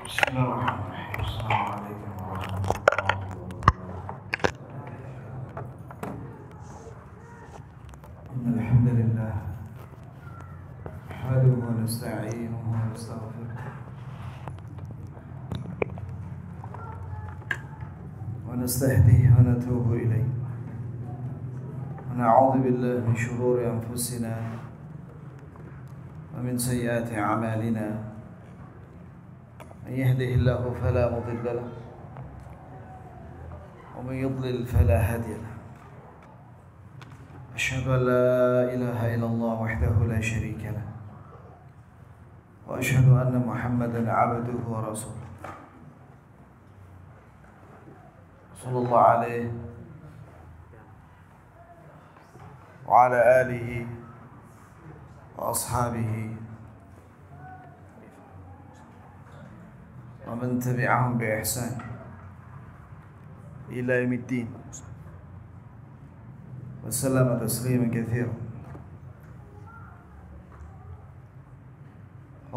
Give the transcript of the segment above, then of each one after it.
Bismillahirrahmanirrahim. Assalamualaikum warahmatullahi wabarakatuh. Innal hamdalillah nahmaduhu wa nasta'inuhu wa nastaghfiruh wa nastahdihi wa natubu ilayh wa na'udzu billahi min shururi anfusina wa min sayyiati a'malina. من يهده الله فلا مضل له ومن يضلل فلا هادي له أشهد أن لا إله إلا الله وحده لا شريك له وأشهد أن محمدا عبده ورسوله صلى الله عليه وعلى آله وأصحابه ومن تبعهم بإحسان إلى يوم الدين وسلم تسليما كثيرا.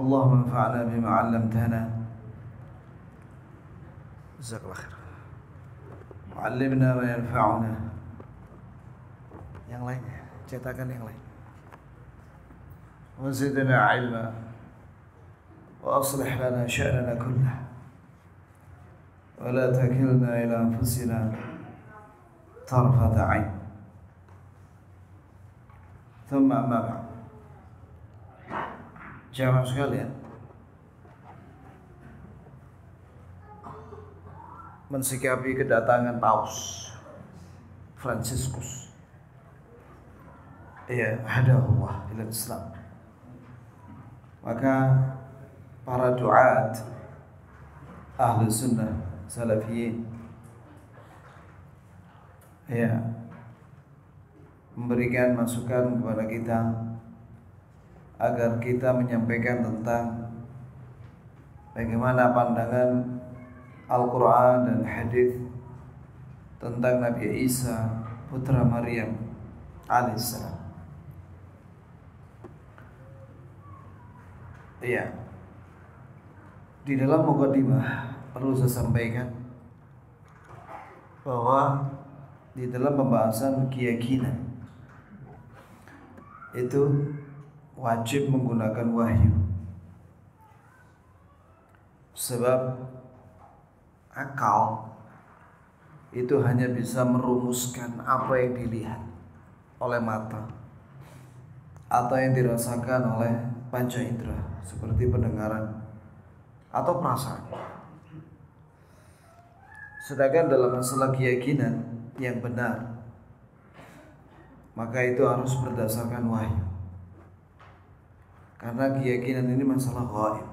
اللهم انفعنا بما علمتنا جزاك الله خير وعلمنا ما ينفعنا. Yang lainnya, cetakan yang lain. وزدنا علما وأصلح لنا شأننا كله ولا تكلنا إلى أنفسنا طرفة عين. ثم أما بعد. Jamaah sekalian, mensikapi kedatangan Paus Fransiskus, hadahullah ila Islam, maka para duat ahli sunnah salafiyin memberikan masukan kepada kita agar kita menyampaikan tentang bagaimana pandangan Al-Quran dan hadis tentang Nabi Isa putra Maryam alaihissalam. Di dalam mukadimah perlu saya sampaikan bahwa di dalam pembahasan keyakinan itu wajib menggunakan wahyu, sebab akal itu hanya bisa merumuskan apa yang dilihat oleh mata atau yang dirasakan oleh panca indera seperti pendengaran atau perasaan. Sedangkan dalam masalah keyakinan yang benar, maka itu harus berdasarkan wahyu, karena keyakinan ini masalah gaib,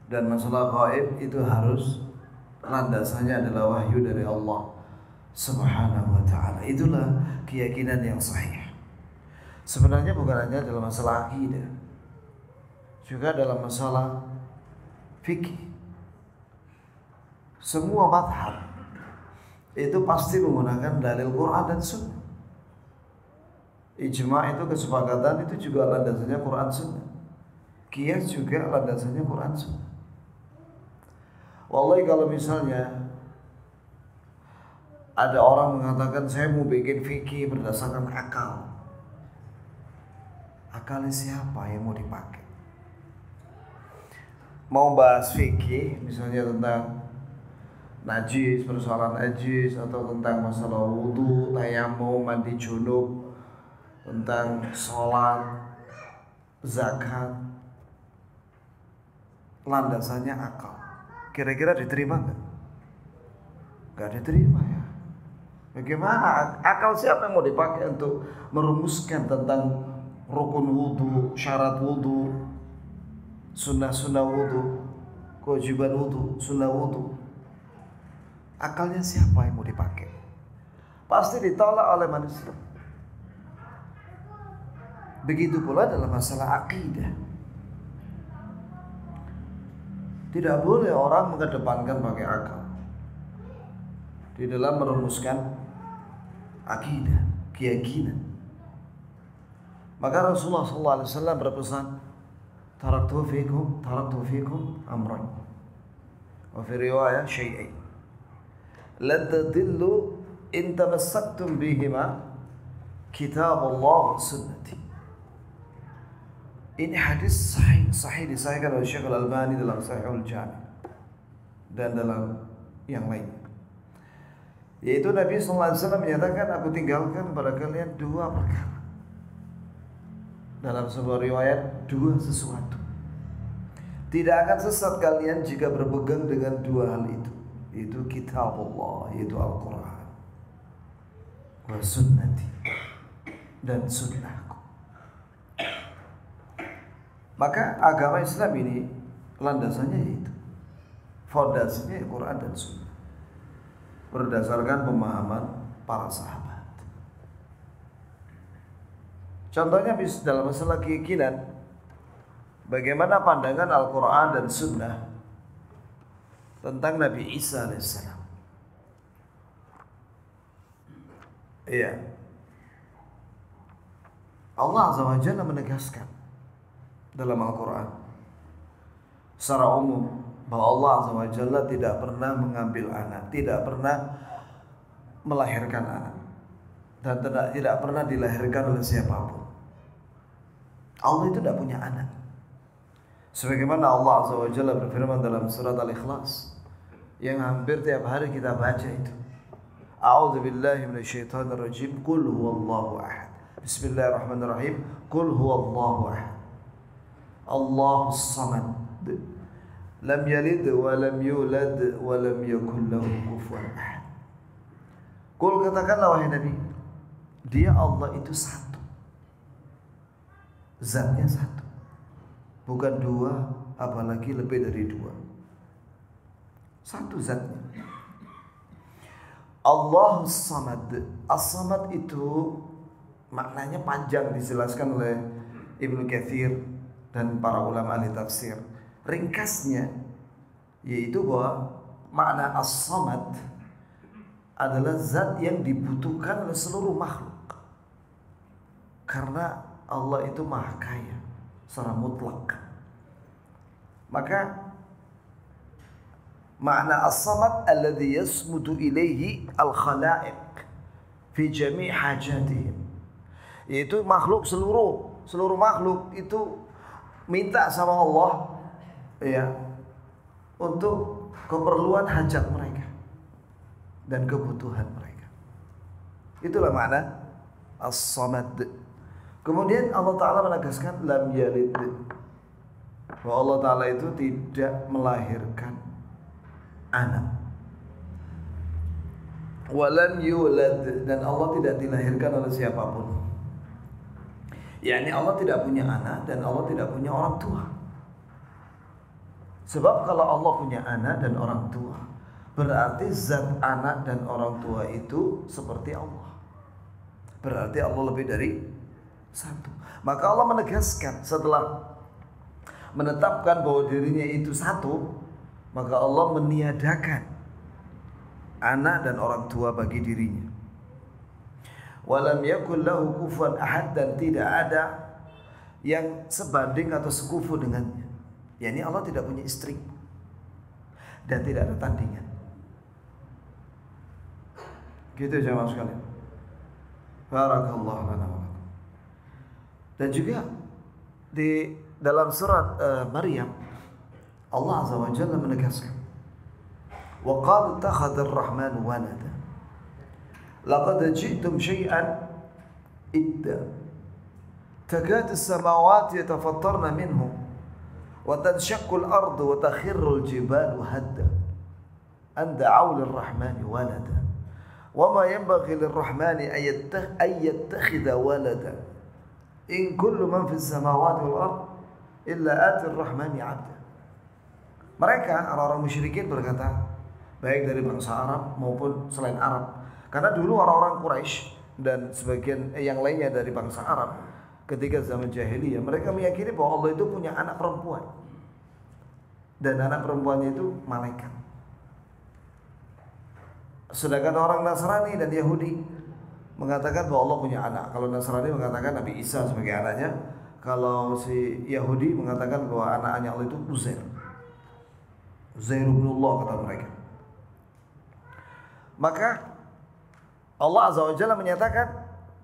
dan masalah gaib itu harus landasannya adalah wahyu dari Allah Subhanahu wa ta'ala. Itulah keyakinan yang sahih. Sebenarnya bukan hanya dalam masalah akidah, juga dalam masalah fikih. Semua mazhab itu pasti menggunakan dalil Quran dan Sunnah. Ijma' itu kesepakatan, itu juga landasannya Quran Sunnah. Qiyas juga landasannya Quran Sunnah. Wallahi kalau misalnya ada orang mengatakan saya mau bikin fikih berdasarkan akal, akalnya siapa yang mau dipakai? Mau bahas fikih misalnya tentang najis, persoalan najis, atau tentang masalah wudu, tayamum, mandi junub, tentang sholat, zakat, landasannya akal, kira-kira diterima nggak? Nggak diterima ya. Bagaimana akal siapa yang mau dipakai untuk merumuskan tentang rukun wudu, syarat wudu, sunnah wudu, kewajiban wudu, sunnah wudu? Akalnya siapa yang mau dipakai? Pasti ditolak oleh manusia. Begitu pula dalam masalah akidah. Tidak boleh orang mengedepankan pakai akal di dalam merumuskan akidah, keyakinan. Maka Rasulullah SAW berpesan, taraktu fikum amran. Wa fi riwayah syai'ain. Lan tadillu in tamassaktum bihima kitab Allah wa sunnati. Ini hadis sahih disahihkan oleh Syekh Al-Albani dalam Sahihul Jami' dan dalam yang lainnya. Yaitu Nabi sallallahu alaihi wasallam menyatakan, aku tinggalkan pada kalian dua perkara. Dalam sebuah riwayat, dua sesuatu. Tidak akan sesat kalian jika berpegang dengan dua hal itu. Itu kitab Allah, yaitu Al-Quran, wa sunnati, dan sunnahku. Maka agama Islam ini landasannya yaitu fondasinya Al-Quran dan sunnah, berdasarkan pemahaman para sahabat. Contohnya dalam masalah keyakinan, bagaimana pandangan Al-Quran dan sunnah tentang Nabi Isa AS. Iya, Allah Azza wa Jalla menegaskan dalam Al-Quran secara umum bahwa Allah Azza wa Jalla tidak pernah mengambil anak, tidak pernah melahirkan anak, dan tidak pernah dilahirkan oleh siapapun. Allah itu tidak punya anak. Sebagaimana Allah Azza wa Jalla berfirman dalam surat Al-Ikhlas yang hampir tiap hari kita baca itu. A'udzu billahi minasyaitonir rajim. Qul huwallahu ahad. Bismillahirrahmanirrahim. Qul huwallahu ahad. Allahus samad. Lam yalid wa lam yulad wa lam yakul lahu kufuwan ahad. Qul, katakanlah wahai Nabi, dia Allah itu satu. Zatnya satu. Bukan dua, apalagi lebih dari dua. Satu zatnya. Allahus samad. As-samad itu maknanya panjang, dijelaskan oleh Ibnu Katsir dan para ulama ahli tafsir. Ringkasnya yaitu bahwa makna as-samad adalah zat yang dibutuhkan oleh seluruh makhluk. Karena Allah itu maha kaya secara mutlak. Maka makna as-samad alladhi yasmudu ilaihi al-khalaiq fi jami' hajatihim, yaitu makhluk, seluruh makhluk itu minta sama Allah ya untuk keperluan hajat mereka dan kebutuhan mereka. Itulah makna as-samad. Kemudian Allah Ta'ala menegaskan lam yalid, bahwa Allah Ta'ala itu tidak melahirkan anak. Walam yulad, dan Allah tidak dilahirkan oleh siapapun. yakni Allah tidak punya anak dan Allah tidak punya orang tua. Sebab kalau Allah punya anak dan orang tua, berarti zat anak dan orang tua itu seperti Allah. Berarti Allah lebih dari satu. Maka Allah menegaskan setelah menetapkan bahwa dirinya itu satu, maka Allah meniadakan anak dan orang tua bagi dirinya. Walam yakul lahu kufuwan ahad, dan tidak ada yang sebanding atau sekufu dengannya. Yani Allah tidak punya istri dan tidak ada tandingan. Gitu jemaah sekalian. Barakallahu lana wa lakum. Dan juga di dalam surat Maryam Allah Azza wa Jalla menegaskan, wa qalu ittakhadha ar-rahmanu walada laqad ji'tum syai'an idda takadu as-samawati yatafattarna minhu wa tanshaqqu al-ardu wa takhirru al-jibalu hadda an da'u lir-rahmani walada wa ma yanbaghi lir-rahmani ay yattakhidha walada in kullu man fis samawati wal ard illa ati ar-rahmani 'abda. Mereka orang-orang musyrikin berkata, baik dari bangsa Arab maupun selain Arab. Karena dulu orang-orang Quraisy dan sebagian yang lainnya dari bangsa Arab ketika zaman jahiliyah, mereka meyakini bahwa Allah itu punya anak perempuan. Dan anak perempuannya itu malaikat. Sedangkan orang Nasrani dan Yahudi mengatakan bahwa Allah punya anak. Kalau Nasrani mengatakan Nabi Isa sebagai anaknya, Kalau si Yahudi mengatakan bahwa anaknya Allah itu Uzair. Uzair bin Allah kata mereka. Maka Allah Azza wa Jalla menyatakan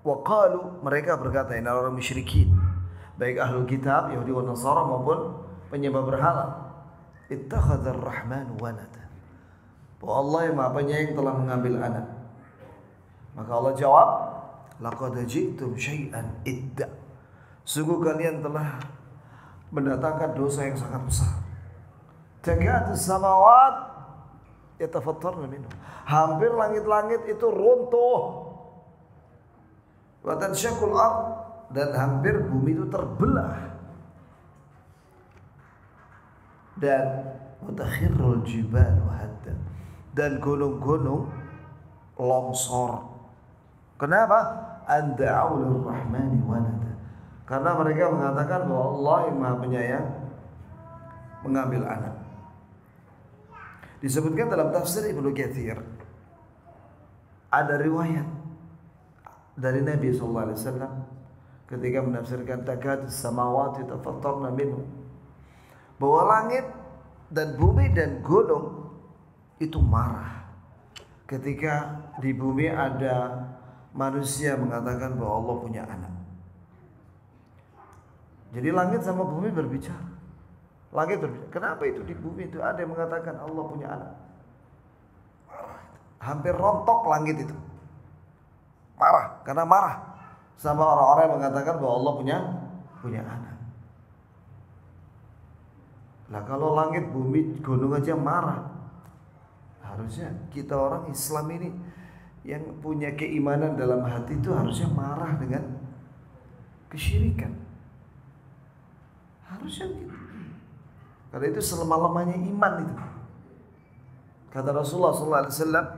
waqalu, mereka berkata, ini orang musyrikin, baik ahlul kitab Yahudi dan Nasara maupun penyembah berhala, ittakhadzar rahmanu walada, bahwa Allah yang Maha Penyayang telah mengambil anak. Maka Allah jawab, laqad ji'tum syai'an idda, sungguh kalian telah mendatangkan dosa yang sangat besar. Takadus samawat yatafattarna minhu, hampir langit-langit itu runtuh. Wa tanshaqqul ard, dan hampir bumi itu terbelah. Dan mutakhirrul jibalu hadda, dan gunung-gunung longsor. Kenapa? Anda'u lirrahmani walada, karena mereka mengatakan bahwa Allah yang Maha Penyayang mengambil anak. Disebutkan dalam tafsir Ibnu Katsir, ada riwayat dari Nabi SAW ketika menafsirkan takadus samawati tafattarna minhu, bahwa langit dan bumi dan gunung itu marah ketika di bumi ada manusia mengatakan bahwa Allah punya anak. Jadi langit sama bumi berbicara. Langit berbicara, kenapa itu di bumi itu ada yang mengatakan Allah punya anak? Marah. Hampir rontok langit itu. Marah, karena marah sama orang-orang yang mengatakan bahwa Allah punya anak. Lah kalau langit, bumi, gunung aja marah, harusnya kita orang Islam ini yang punya keimanan dalam hati itu harusnya marah dengan kesyirikan. Harusnya gitu. Karena itu selemah-lemahnya iman itu. Kata Rasulullah SAW,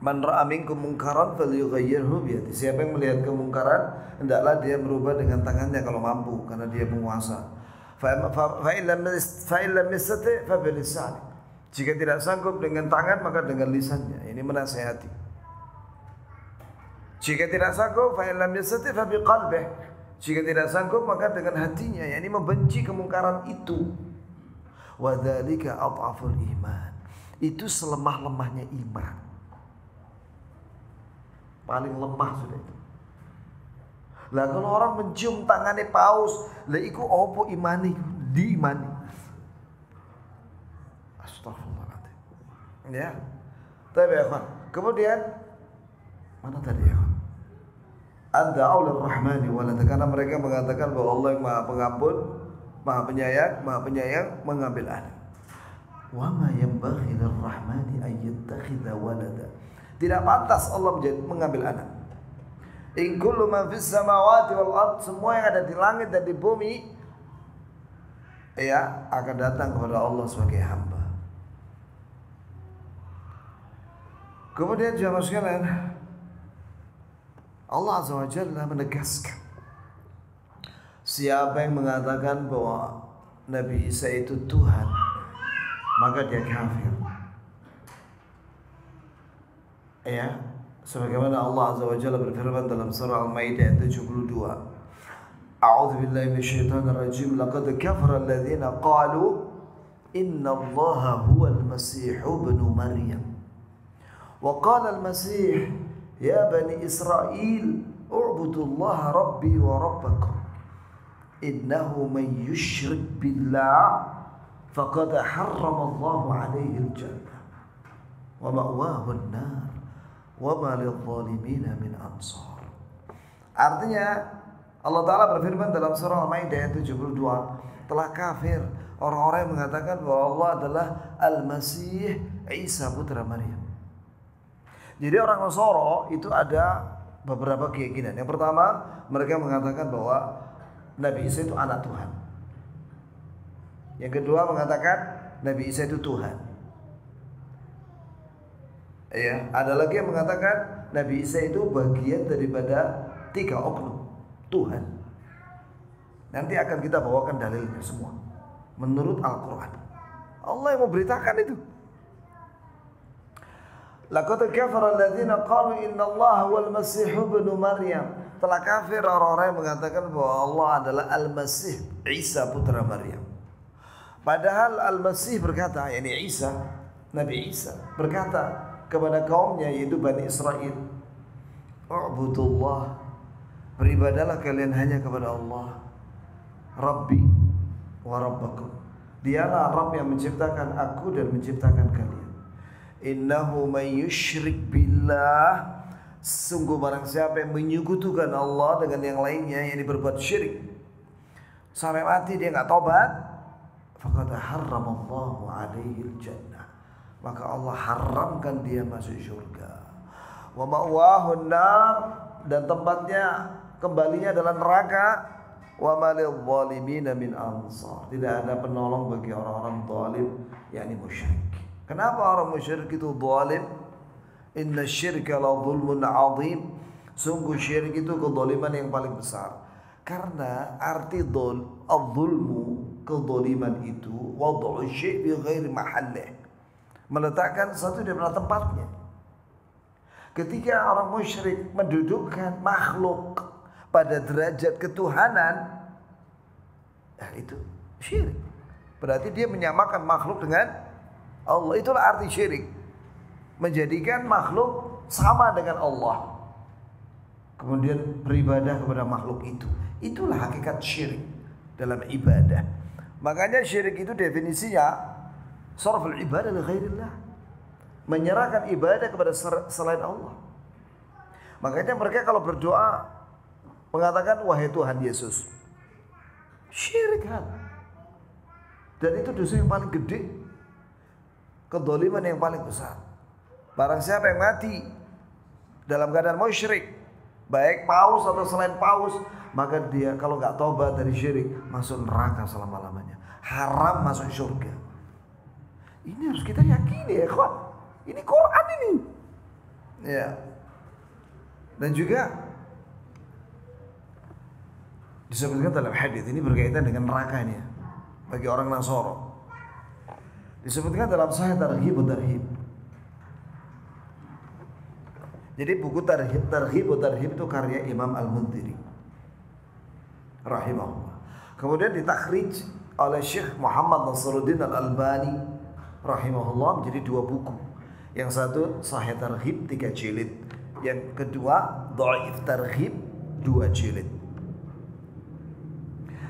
man ra'a minkum munkaran falyughayyirhu biyadihi, siapa yang melihat kemungkaran hendaklah dia merubah dengan tangannya kalau mampu, karena dia penguasa. Fa illam yastati' fa bilisani, jika tidak sanggup dengan tangan maka dengan lisannya. Ini menasihati. Jika tidak sanggup, fa illam yastati' fa biqalbihi, jika tidak sanggup maka dengan hatinya, yakni membenci kemungkaran itu. Wa dzalika adhaful iman, itu selemah-lemahnya iman. Paling lemah sudah itu. Lah kalau orang mencium tangannya paus, lah iku opo imani, diimani. Astagfirullahaladzim. Ya. Tapi ya kawan, kemudian mana tadi ya kawan? Anda'u lirrahmani walada, karena mereka mengatakan bahwa Allah yang Maha Pengampun, Maha Penyayang mengambil anak. Wa ma yanbaghi lirrahmani an yattakhidha walada, tidak pantas Allah mengambil anak. In kullu man fis samawati wal ard, semua yang ada di langit dan di bumi ya akan datang kepada Allah sebagai hamba. Kemudian jemaah sekalian, Allah Azza wa Jalla menegaskan, siapa yang mengatakan bahwa Nabi Isa itu Tuhan, maka dia kafir. Ya, sebagaimana Allah Azza wa Jalla berfirman dalam surah Al-Maidah 72, A'udzu billahi minasyaitonir rajim, laqad kafara alladziina qalu inna Allaha huwal Masih ibnu Maryam wa qala al-Masih ya bani Israil u'budullaha rabbi wa rabbakum innahu man yushrik billah faqad harrama Allahu 'alaihi al-jannah wa ma'wahu an-nar wa ma lidh-dhalimina min ansar. Artinya Allah Ta'ala berfirman dalam surah Al-Maidah 72, telah kafir orang-orang yang mengatakan bahwa Allah adalah Al-Masih Isa putra Maryam. Jadi orang Nasara itu ada beberapa keyakinan. Yang pertama, mereka mengatakan bahwa Nabi Isa itu anak Tuhan. Yang kedua mengatakan Nabi Isa itu Tuhan. Ya, ada lagi yang mengatakan Nabi Isa itu bagian daripada 3 oknum Tuhan. Nanti akan kita bawakan dalilnya semua menurut Al-Quran. Allah yang memberitakan itu. Laqad kafara alladziina qalu inna Allaha huwal Masih ibnu Maryam Telah kafir orang-orang yang mengatakan bahwa Allah adalah Al-Masih Isa putra Maryam. Padahal Al-Masih berkata, yakni Isa, Nabi Isa berkata kepada kaumnya yaitu Bani Israel, "U'budullah, beribadalah kalian hanya kepada Allah, Rabbi wa Rabbakum. Dialah Rabb yang menciptakan aku dan menciptakan kalian. Innahu may yusyrik billah, sungguh barang siapa yang menyekutukan Allah dengan yang lainnya, yang berbuat syirik sampai mati dia enggak tobat, faqad harramallahu alaihi al-jannah, maka Allah haramkan dia masuk surga. Wa ma'wahun nar, dan tempatnya kembalinya adalah neraka. Wa malil zalimina min ansar, tidak ada penolong bagi orang-orang zalim, yakni musyrik. Kenapa orang musyrik itu zalim? Inna syirka la zulmun azim, sungguh syirik itu kezaliman yang paling besar. Karena arti al-zulmu, kezaliman itu wad'u syai' bi ghairi mahallih, meletakkan sesuatu di pada tempatnya. Ketika orang musyrik mendudukkan makhluk pada derajat ketuhanan, itu syirik. Berarti dia menyamakan makhluk dengan Allah. Itulah arti syirik, menjadikan makhluk sama dengan Allah, kemudian beribadah kepada makhluk itu. Itulah hakikat syirik dalam ibadah. Makanya syirik itu definisinya sarful ibadah li ghairillah, menyerahkan ibadah kepada selain Allah. Makanya mereka kalau berdoa mengatakan wahai Tuhan Yesus, syirik kan. Dan itu dosa yang paling gede, kezaliman yang paling besar. Barang siapa yang mati dalam keadaan musyrik, baik paus atau selain paus, maka dia kalau nggak tobat dari syirik masuk neraka selama-lamanya, haram masuk surga. Ini harus kita yakini ya kawan. Ini Quran ini. Ya. Dan juga disebutkan dalam hadis ini berkaitan dengan neraka ini ya, bagi orang Nasoro. Disebutkan dalam Sahih Targhib wa Tarhib. Jadi buku Targhib wa Tarhib itu karya Imam Al-Mundhiri rahimahullah. Kemudian ditakhrij oleh Syekh Muhammad Nasruddin Al-Albani rahimahullah menjadi dua buku. Yang satu Sahih Targhib 3 jilid, yang kedua Dhaif Targhib 2 jilid.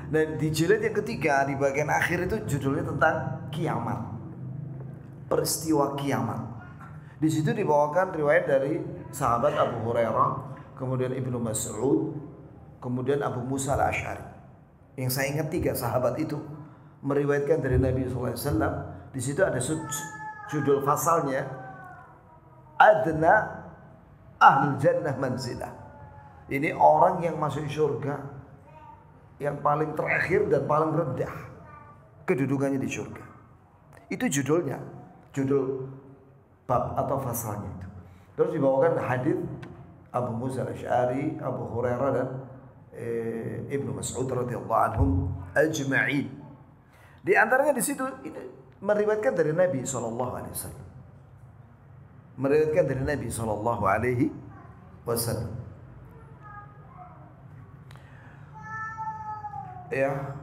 Dan di jilid yang ketiga di bagian akhir itu judulnya tentang kiamat, peristiwa kiamat. Di situ dibawakan riwayat dari sahabat Abu Hurairah, kemudian Ibnu Mas'ud, kemudian Abu Musa Al-Asy'ari. Yang saya ingat 3 sahabat itu meriwayatkan dari Nabi SAW. Di situ ada judul fasalnya, Adna Ahlul Jannah Manzilah. Ini orang yang masuk surga yang paling terakhir dan paling rendah kedudukannya di surga. Itu judulnya, judul bab atau fasalnya itu. Terus dibawakan hadis Abu Musa Al-Asy'ari, Abu Hurairah dan Ibnu Mas'ud radhiyallahu anhum ajma'in. Di antaranya di situ meriwayatkan dari Nabi sallallahu alaihi wasallam. Meriwayatkan dari Nabi sallallahu alaihi wasallam. Ya,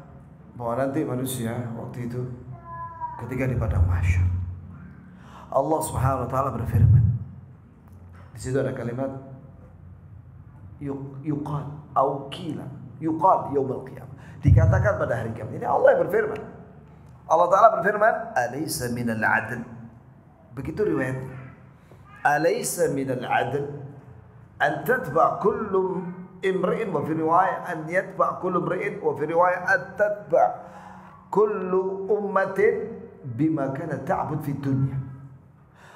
bahwa nanti manusia waktu itu ketika di padang mahsyar, Allah Subhanahu wa taala berfirman. Di situ ada kalimat yuqal au qila, yuqal yaumil qiyamah. Dikatakan pada hari kiamat. Ini Allah yang berfirman. Allah taala berfirman, "Alaysa minal 'adl?" Begitu riwayat. "Alaysa minal 'adl an tatba' kullu imri'in wa fi riwayah an yatba' kullu imri'in wa fi riwayah an tatba' kullu ummatin bima kanat ta'bud fi dunya."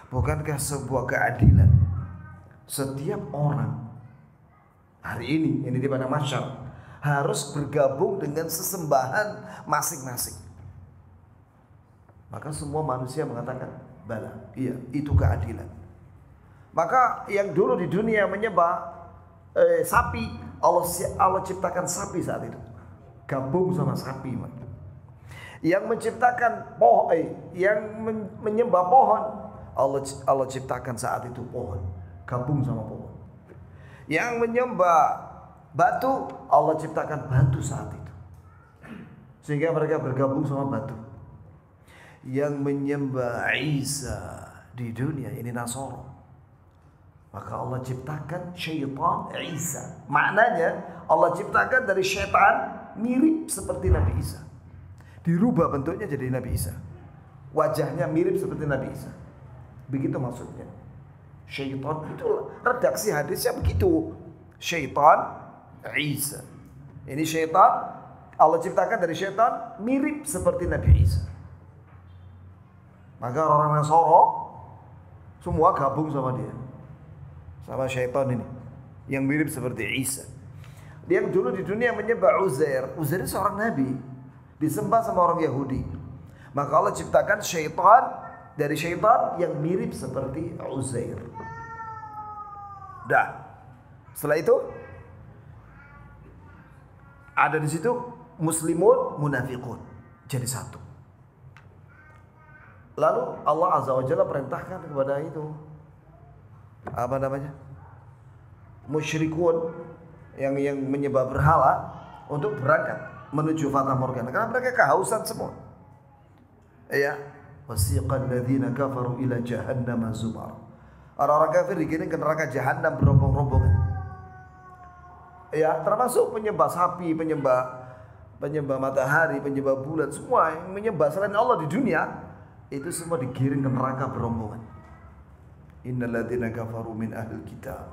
Bukankah sebuah keadilan setiap orang hari ini di padang mahsyar harus bergabung dengan sesembahan masing-masing? Maka semua manusia mengatakan, bala, iya, itu keadilan. Maka yang dulu di dunia menyembah sapi, Allah ciptakan sapi saat itu, gabung sama sapi. Yang menciptakan pohon, yang menyembah pohon, Allah ciptakan saat itu pohon, gabung sama pohon. Yang menyembah Batu, Allah ciptakan batu saat itu. Sehingga mereka bergabung sama batu. Yang menyembah Isa di dunia ini Nasara. Maka Allah ciptakan syaitan Isa. Maknanya Allah ciptakan dari syaitan mirip seperti Nabi Isa. Dirubah bentuknya jadi Nabi Isa. Wajahnya mirip seperti Nabi Isa. Begitu maksudnya. Syaitan itu redaksi hadisnya begitu. Syaitan Isa. Ini syaitan Allah ciptakan dari syaitan mirip seperti Nabi Isa. Maka orang Nasara semua gabung sama dia. Sama syaitan ini yang mirip seperti Isa. Dia yang dulu di dunia menyembah Uzair. Uzair itu seorang nabi, disembah sama orang Yahudi. Maka Allah ciptakan syaitan dari syaitan yang mirip seperti Uzair. Dah. Setelah itu ada di situ muslimun, munafiqun, jadi satu. Lalu Allah Azza wa Jalla perintahkan kepada itu apa namanya? Musyrikun yang menyembah berhala untuk berangkat menuju Fata Morgana karena mereka kehausan semua. Ya, wasiqal ladzina kafaru ila jahannam zumar. Orang-orang kafir dikirim ke neraka jahanam berombong-rombongan. Ya, termasuk penyembah sapi, penyembah matahari, penyembah bulan, semua yang menyembah selain Allah di dunia itu semua digiring ke neraka berombongan. Innal ladzina kafaru min ahlil kitab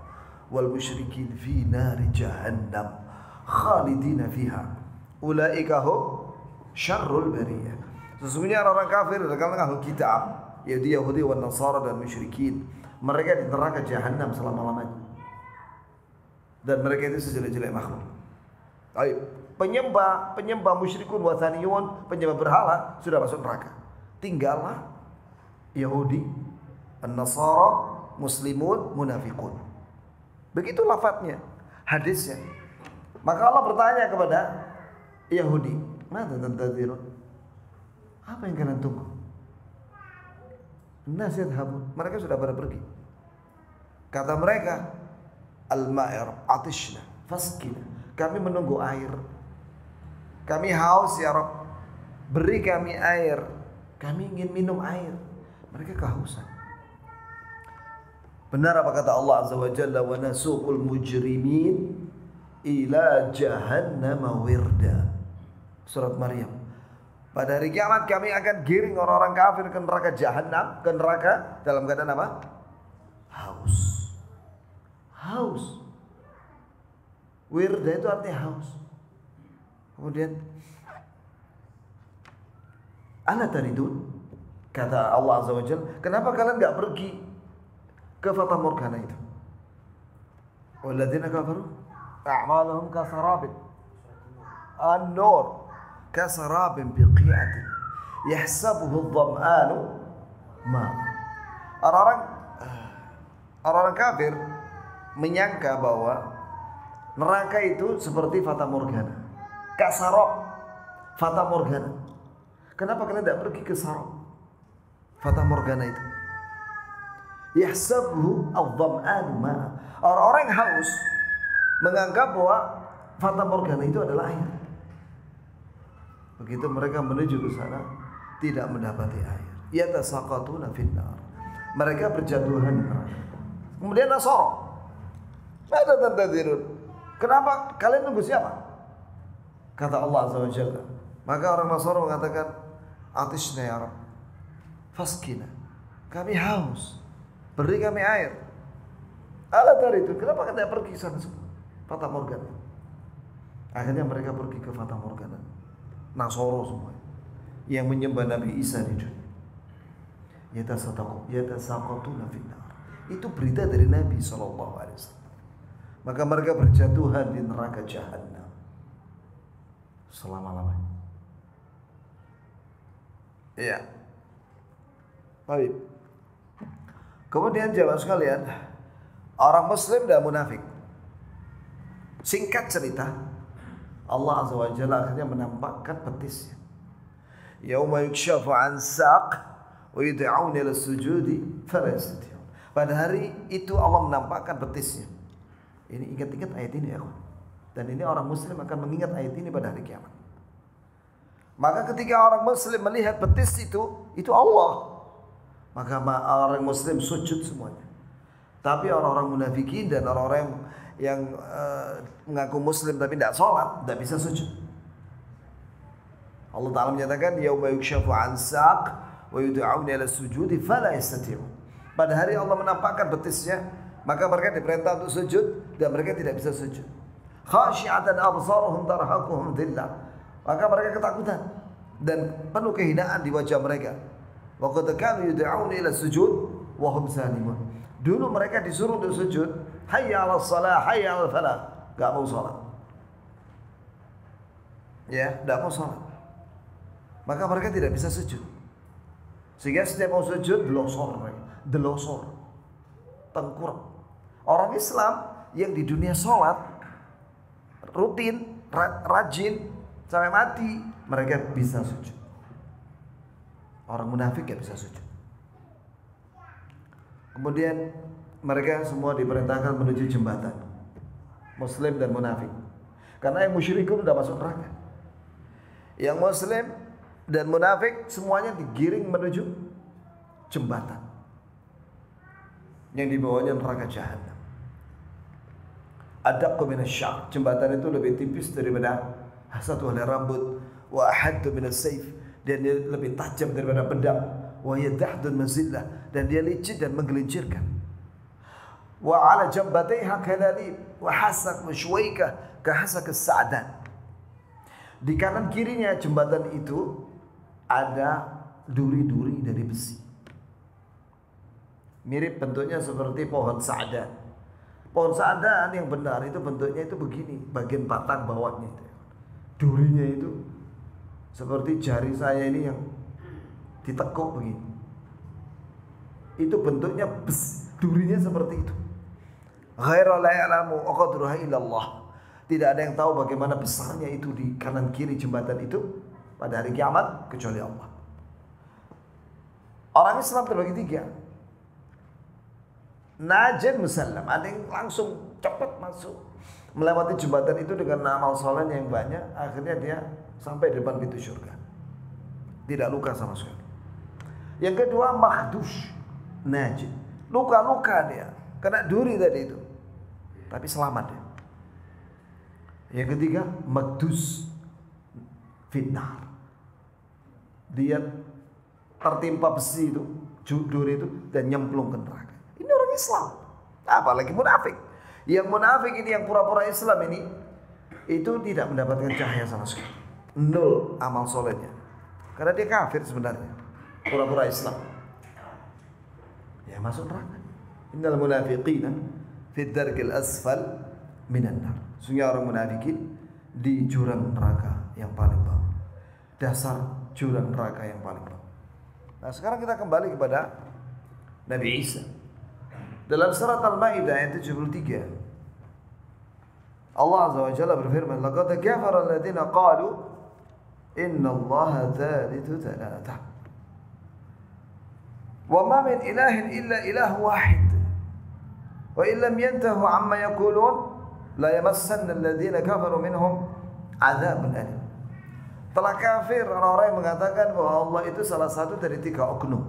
wal musyrikin fi nari jahannam khalidina fiha ulaika hum syarrul bariyah. Sesungguhnya orang kafir dari kalangan ahlul kitab, Yahudi dan Nasara dan musyrikin, mereka di neraka jahanam selama-lamanya. Dan mereka itu sejelek-jelek makhluk. Ayo, penyembah musyrikun wathaniyun, penyembah berhala sudah masuk neraka. Tinggallah Yahudi, An-Nasara, Muslimun, Munafiqun. Begitu lafadznya, hadisnya. Maka Allah bertanya kepada Yahudi, "Madza tantadzirun?" Apa yang kalian tunggu? An-nas yadhhabun. Mereka sudah pada pergi. Kata mereka, "Al-ma'ir atishna faskina." Kami menunggu air. Kami haus ya Rabb. Beri kami air. Kami ingin minum air. Mereka kehausan. Benar apa kata Allah Azza wa Jalla, "Wa nasuqul mujrimin ila jahannam wirda." Surat Maryam. Pada hari kiamat kami akan giring orang-orang kafir ke neraka jahanam, ke neraka dalam keadaan apa? Haus. Haus. Wirda itu artinya haus. Kemudian ana taridun, kata Allah Azza wa Jalla, kenapa kalian enggak pergi ke Fata Morgana itu? Walladzina kafaru a'maluhum kasarabin an-nur kasarabin biqi'atin yahsabuhu adh-dhama'anu ma. Orang-orang kafir menyangka bahwa neraka itu seperti Fata Morgana. Kasarab, Fata Morgana. Kenapa kalian tidak pergi ke sarab Fata Morgana itu? Yahsabuhu adh-dhama'anu ma'a. Orang-orang yang haus menganggap bahwa Fata Morgana itu adalah air. Begitu mereka menuju ke sana, tidak mendapati air. Yatasaqatuna finnar. Mereka berjatuhan di neraka. Kemudian Nasara, "Madza tantadzirun?" Kenapa kalian nunggu siapa? Kata Allah Azza wa Jalla. Maka orang Nasara mengatakan, "Atishna ya Rabb, faskina." Kami haus, beri kami air. Ala itu, kenapa kalian tidak pergi ke sana semua? Fata Morgana. Akhirnya mereka pergi ke Fata Morgana. Nasara semua yang menyembah Nabi Isa di dunia. Yatasaqatuna finnar. Itu berita dari Nabi SAW. Maka mereka berjatuhan di neraka jahanam selama-lamanya. Iya. Baik. Kemudian jamaah sekalian, orang Muslim dan munafik. Singkat cerita, Allah Azza wa Jalla akhirnya menampakkan betisnya. Yauma yukshafu an saq wa yud'auna ila sujudi fala yastati'un. Pada hari itu Allah menampakkan betisnya. Ini ingat-ingat ayat ini ya. Dan ini orang muslim akan mengingat ayat ini pada hari kiamat. Maka ketika orang muslim melihat betis itu Allah. Maka orang muslim sujud semuanya. Tapi orang-orang munafikin dan orang-orang yang mengaku muslim tapi tidak sholat, tidak bisa sujud. Allah Ta'ala menyatakan, yauma yukshafu an saq wa yud'auna ila sujudi fala yastati'un. Pada hari Allah menampakkan betisnya, maka mereka diperintah untuk sujud dan mereka tidak bisa sujud. Khashi'atan absaruhum tarhaquhum dhillah. Maka mereka ketakutan dan penuh kehinaan di wajah mereka. Wa qad kanu yud'auna ila sujud wa hum salimun. Dulu mereka disuruh untuk sujud, hayya 'alas shalah, hayya 'alal falah. Enggak mau salat. Ya, enggak mau salat. Maka mereka tidak bisa sujud. Sehingga setiap mau sujud delosor mereka, delosor, tengkurap. Orang Islam yang di dunia sholat rutin, rajin sampai mati, mereka bisa sujud. Orang munafik tidak bisa sujud. Kemudian mereka semua diperintahkan menuju jembatan, Muslim dan munafik. Karena yang musyrikun sudah masuk neraka. Yang Muslim dan munafik semuanya digiring menuju jembatan yang dibawanya neraka jahanam. Adaqqu minasy-sya'r. Jembatan itu lebih tipis daripada satu helai rambut. Wa ahaddu minas-sayf. Dan dia lebih tajam daripada pedang. Wa yadahdun mazillah. Dan dia licin dan menggelincirkan. Wa 'ala jambatayha kadhalib wa hasak mushwaikah ka hasak as-sa'dan. Di kanan kirinya jembatan itu ada duri-duri dari besi. Mirip bentuknya seperti pohon sa'dan. Pohon sa'dan yang benar itu bentuknya itu begini, bagian batang bawahnya itu. Durinya itu seperti jari saya ini yang ditekuk begini. Itu bentuknya besi, durinya seperti itu. Ghairu la ya'lamu qadraha illallah. Tidak ada yang tahu bagaimana besarnya itu di kanan kiri jembatan itu pada hari kiamat kecuali Allah. Orang Islam terbagi tiga. Najin musallam, ada yang langsung cepat masuk melewati jembatan itu dengan amal soleh yang banyak, akhirnya dia sampai di depan pintu surga, tidak luka sama sekali. Yang kedua makhdush, najin, luka-luka dia, kena duri tadi itu, tapi selamat dia. Yang ketiga makdus, fitnah, dia tertimpa besi itu, duri itu dan nyemplung ke neraka. Ini orang Islam, apalagi munafik. Yang munafik ini, yang pura-pura Islam ini, itu tidak mendapatkan cahaya sama sekali, nol amal solehnya, karena dia kafir sebenarnya, pura-pura Islam. Ya masuk neraka. Innal munafiqina fi dzarkil asfal minan nar. Sungguh orang munafikin di jurang neraka yang paling bawah, dasar jurang neraka yang paling bawah. Nah sekarang kita kembali kepada Nabi Isa. Dalam surat Al-Maidah ayat 73, Allah Azza wa Jalla berfirman, "Laqad kafara alladziina qalu inna Allaha tsalitsu tsalatsa. Wa ma min ilahin illa ilahu wahid. Wa in lam yantahu amma yaqulun la yamassanna alladziina kafaru minhum 'adzabun alim." Telah kafir orang-orang yang mengatakan bahwa Allah itu salah satu dari tiga oknum.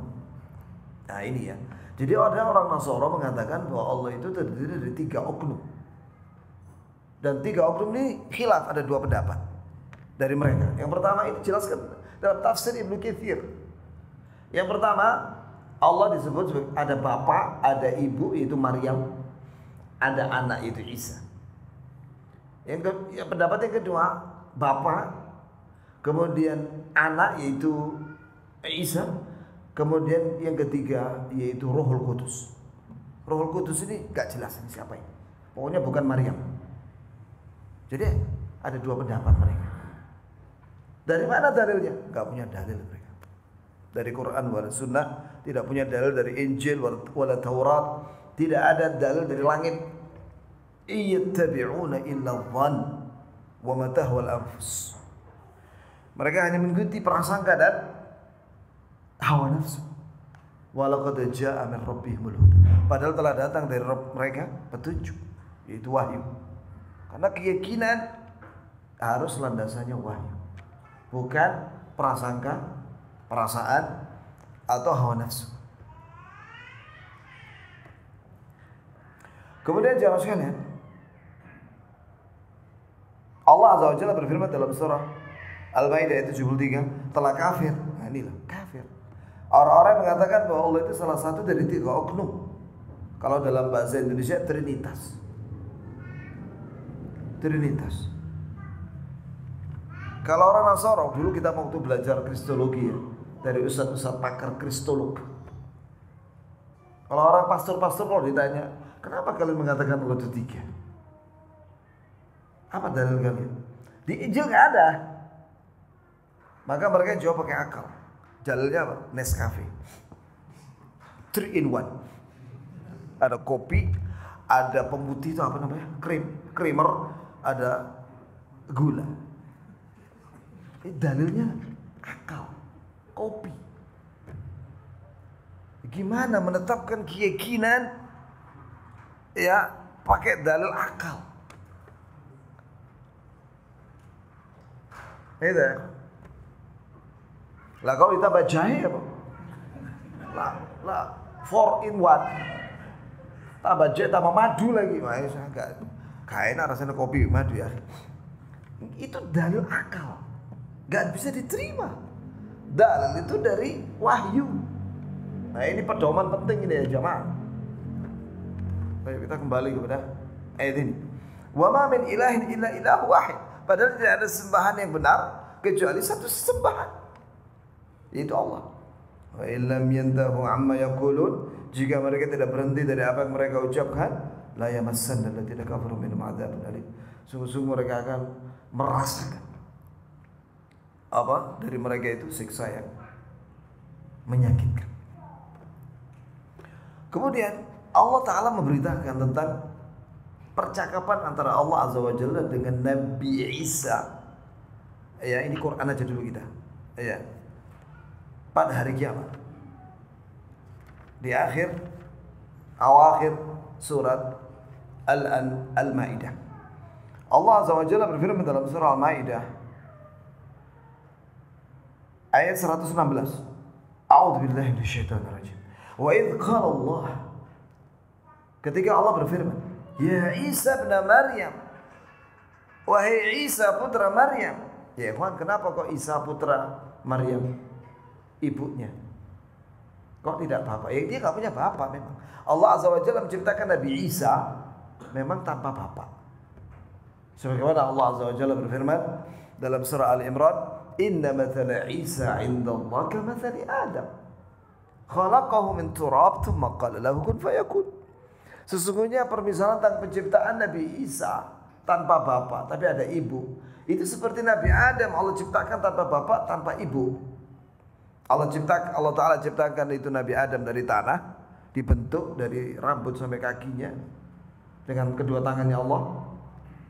Nah ini ya. Jadi ada orang Nasara mengatakan bahwa Allah itu terdiri dari tiga oknum. Dan tiga oknum ini khilaf, ada dua pendapat dari mereka. Yang pertama ini dijelaskan dalam tafsir Ibnu Katsir. Yang pertama, Allah disebut sebagai ada bapak, ada ibu yaitu Maryam, ada anak yaitu Isa. Pendapat yang kedua, bapak, kemudian anak yaitu Isa, kemudian yang ketiga yaitu Rohul Kudus. Rohul Kudus ini gak jelas ini siapa ini. Pokoknya bukan Maryam. Jadi ada dua pendapat mereka. Dari mana dalilnya? Gak punya dalil mereka. Dari Quran wala Sunnah, tidak punya dalil dari Injil wala Taurat, tidak ada dalil dari langit. Iyattabi'una illa dhann wa ma tahwal anfus. Mereka hanya mengikuti prasangka dan hawa nafsu. Walaqad jaa'a min rabbihimul huda. Padahal telah datang dari Rabb mereka petunjuk, yaitu wahyu. Karena keyakinan harus landasannya wahyu, bukan prasangka, perasaan, atau hawa nafsu. Kemudian jamaah sekalian, Allah Azza wa Jalla berfirman dalam surah Al-Maidah ayat 73, telah kafir. Nah, inilah kafir. Orang-orang yang mengatakan bahwa Allah itu salah satu dari 3 oknum. Kalau dalam bahasa Indonesia Trinitas. Trinitas. Kalau orang Nasara, dulu kita waktu belajar kristologi ya, dari ustaz-ustaz pakar kristolog. Kalau orang pastor-pastor kalau ditanya, kenapa kalian mengatakan Allah itu 3? Apa dalil kalian? Di Injil nggak ada. Maka mereka jawab pakai akal. Dalilnya apa? Nescafe. 3 in 1. Ada kopi, ada pemutih itu apa namanya? Creamer, ada gula. Ini dalilnya akal. Kopi. Gimana menetapkan keyakinan ya pakai dalil akal? Itu. Lah kalau ditambah jahe apa? Lah 4 in 1. Tambah jahe tambah madu lagi. Wah, saya enggak enak rasanya kopi madu ya. Itu dalil akal. Enggak bisa diterima. Dalil itu dari wahyu. Nah, ini pedoman penting ini ya jamaah. Baik, kita kembali kepada ayat ini. Wa ma min ilahin illa ilahu wahid. Padahal tidak ada sembahan yang benar kecuali satu sembahan, yaitu Allah. Wa illam yantahu amma yaqulun, jika mereka tidak berhenti dari apa yang mereka ucapkan, la yamassanna alladziina kafaru minhum 'adzabun alim. Sungguh-sungguh mereka akan merasakan apa dari mereka itu siksa yang menyakitkan. Kemudian Allah Ta'ala memberitakan tentang percakapan antara Allah Azza wa Jalla dengan Nabi Isa. Ya, ini Quran aja dulu kita. Ya. Pada hari kiamat. Di awakhir surat Al-Maidah. Allah Azza wa Jalla berfirman dalam surah Al-Maidah ayat 116. A'udzu billahi minasyaitonir rajim. Wa idz qala Allah, ketika Allah berfirman, ya Isa bin Maryam, wahai Isa putra Maryam. Ya Tuhan, kenapa kok Isa putra Maryam ibunya? Kok tidak bapak? Ya dia gak punya bapak memang. Allah Azza wa Jalla menciptakan Nabi Isa memang tanpa bapak. Sebagaimana Allah Azza wa Jalla berfirman dalam surah Al-Imran, inna mathala Isa 'inda Allah kamathali Adam. Khalaqahu min turab thumma qala lahu kun fayakun. Sesungguhnya permisalan tentang penciptaan Nabi Isa tanpa bapak, tapi ada ibu. Itu seperti Nabi Adam, Allah ciptakan tanpa bapak, tanpa ibu. Allah Ta'ala ciptakan itu Nabi Adam dari tanah, dibentuk dari rambut sampai kakinya dengan kedua tangannya Allah.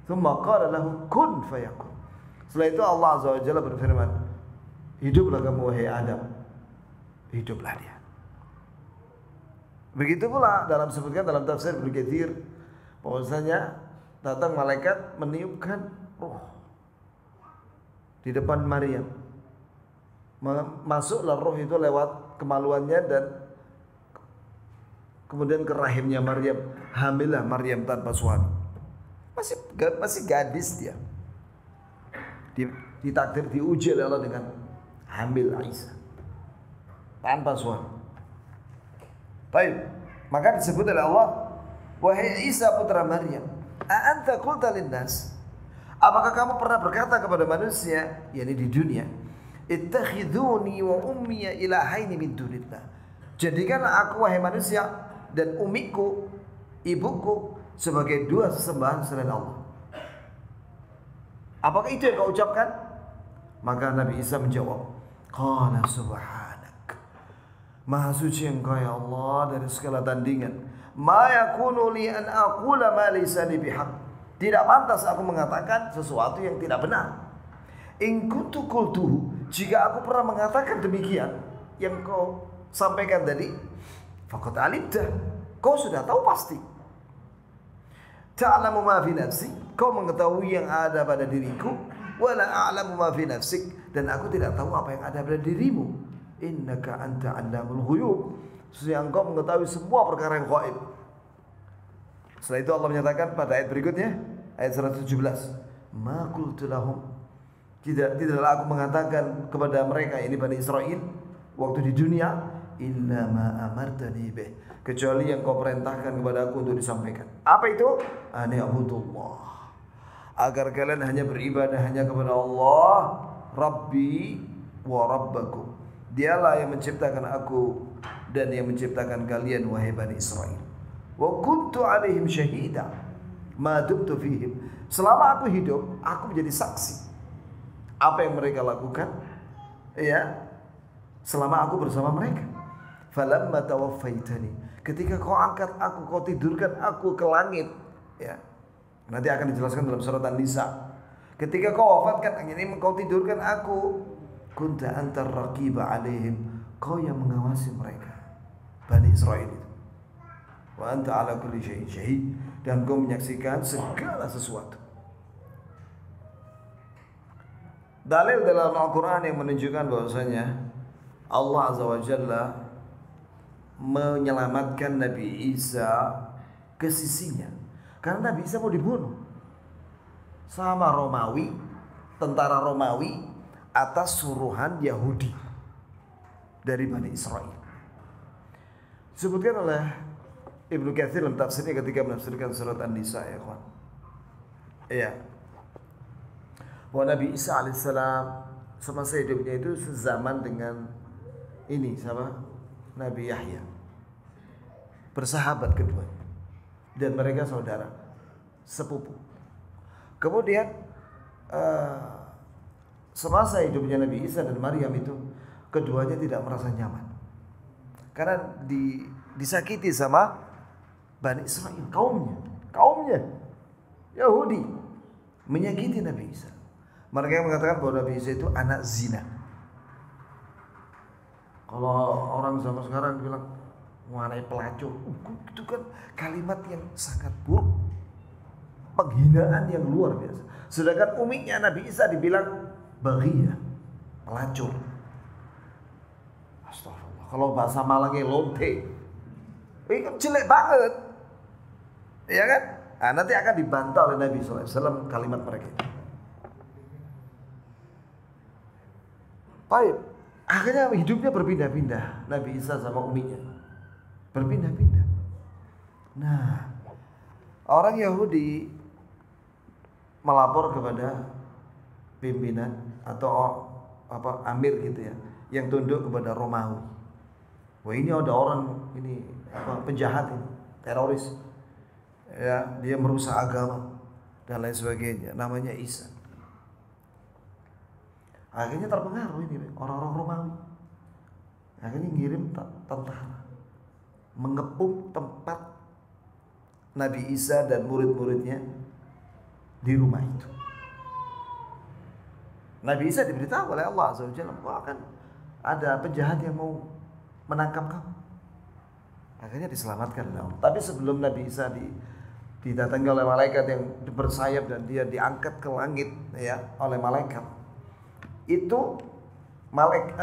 Tsumma qala lahu kun fayakun. Setelah itu Allah Azza wa Jalla berfirman, hiduplah kamu wahai Adam. Hiduplah dia. Begitu pula disebutkan dalam tafsir Ibnu Katsir bahwasanya datang malaikat meniupkan roh di depan Maryam. Masuklah roh itu lewat kemaluannya dan kemudian ke rahimnya Maryam. Hamillah Maryam tanpa suami. Masih gadis dia. Ditakdir diuji oleh Allah dengan hamil Isa tanpa suami. Baik, maka disebut oleh Allah, wahai Isa putra Maryam, a anta qulta linnas, apakah kamu pernah berkata kepada manusia, yakni di dunia, ittakhiduni wa ummi ilahaini min dunillah, jadikanlah aku wahai manusia dan umiku, ibuku sebagai 2 sesembahan selain Allah. Apakah itu yang kau ucapkan? Maka Nabi Isa menjawab, qala subhanak, maha suci engkau ya Allah dari segala tandingan. Ma yakunu li an aqula ma laysa li bihaq. Tidak pantas aku mengatakan sesuatu yang tidak benar. In kuntu qultuhu, jika aku pernah mengatakan demikian yang kau sampaikan tadi, faqad alimta, kau sudah tahu pasti. ta'lamu ma fi nafsi, kau mengetahui yang ada pada diriku, wala a'lamu ma fi nafsik, dan aku tidak tahu apa yang ada pada dirimu. Innaka anta 'allamul ghuyub, sesungguhnya engkau mengetahui semua perkara yang gaib. Setelah itu Allah menyatakan pada ayat berikutnya, ayat 117, ma qultu lahum, tidaklah aku mengatakan kepada mereka, ini Bani Israel waktu di dunia, illa ma amartani bih, kecuali yang kau perintahkan kepada aku untuk disampaikan. Apa itu? Ani abudullah, agar kalian hanya beribadah hanya kepada Allah, Rabbi wa Rabbakum, dialah yang menciptakan aku dan yang menciptakan kalian wahai Bani Israel. Wa kuntu alaihim syahida ma dumtu fihim, selama aku hidup aku menjadi saksi apa yang mereka lakukan, ya, selama aku bersama mereka. Falamma tawaffaitani, ketika kau angkat aku, kau tidurkan aku ke langit, ya. Nanti akan dijelaskan dalam surat An-Nisa. Ketika kau wafatkan, ini kau tidurkan aku, kunta antar raqiba alaihim, kau yang mengawasi mereka, Bani Israel itu. Wa anta ala kulli syai'in syahid, dan kau menyaksikan segala sesuatu. Dalil dalam Al-Quran yang menunjukkan bahwasanya Allah Azza wa Jalla menyelamatkan Nabi Isa ke sisinya, karena Nabi Isa mau dibunuh sama Romawi, tentara Romawi atas suruhan Yahudi dari Bani Israel. Disebutkan oleh Ibnu Katsir dalam tafsirnya ketika menafsirkan surat An-Nisa, ya kawan. Iya. Bahwa Nabi Isa alaihissalam semasa hidupnya itu sezaman dengan ini sama Nabi Yahya, bersahabat keduanya, dan mereka saudara sepupu. Kemudian semasa hidupnya Nabi Isa dan Maryam itu keduanya tidak merasa nyaman karena disakiti sama Bani Israel, kaumnya Yahudi menyakiti Nabi Isa. Mereka mengatakan bahwa Nabi Isa itu anak zina. Kalau orang zaman sekarang bilang mengenai pelacur, itu kan kalimat yang sangat buruk, penghinaan yang luar biasa. Sedangkan umiknya Nabi Isa dibilang baghiyah, pelacur. Astagfirullah. Kalau bahasa Malangnya lonte, ini kan jelek banget, ya kan? Nah, nanti akan dibantah oleh Nabi SAW kalimat mereka itu. Baik, akhirnya hidupnya berpindah-pindah, Nabi Isa sama uminya berpindah-pindah. Nah, orang Yahudi melapor kepada pimpinan atau amir gitu ya, yang tunduk kepada Romawi. Wah, ini ada orang ini penjahat ini, teroris, ya, dia merusak agama dan lain sebagainya, namanya Isa. Akhirnya terpengaruh ini orang-orang Romawi. Akhirnya ngirim tentara mengepung tempat Nabi Isa dan murid-muridnya di rumah itu. Nabi Isa diberitahu oleh Allah Azza wa Jalla bahwa akan ada penjahat yang mau menangkap kamu. Akhirnya diselamatkan oleh Allah. Tapi sebelum Nabi Isa didatangi oleh malaikat yang bersayap dan dia diangkat ke langit, ya, oleh malaikat, itu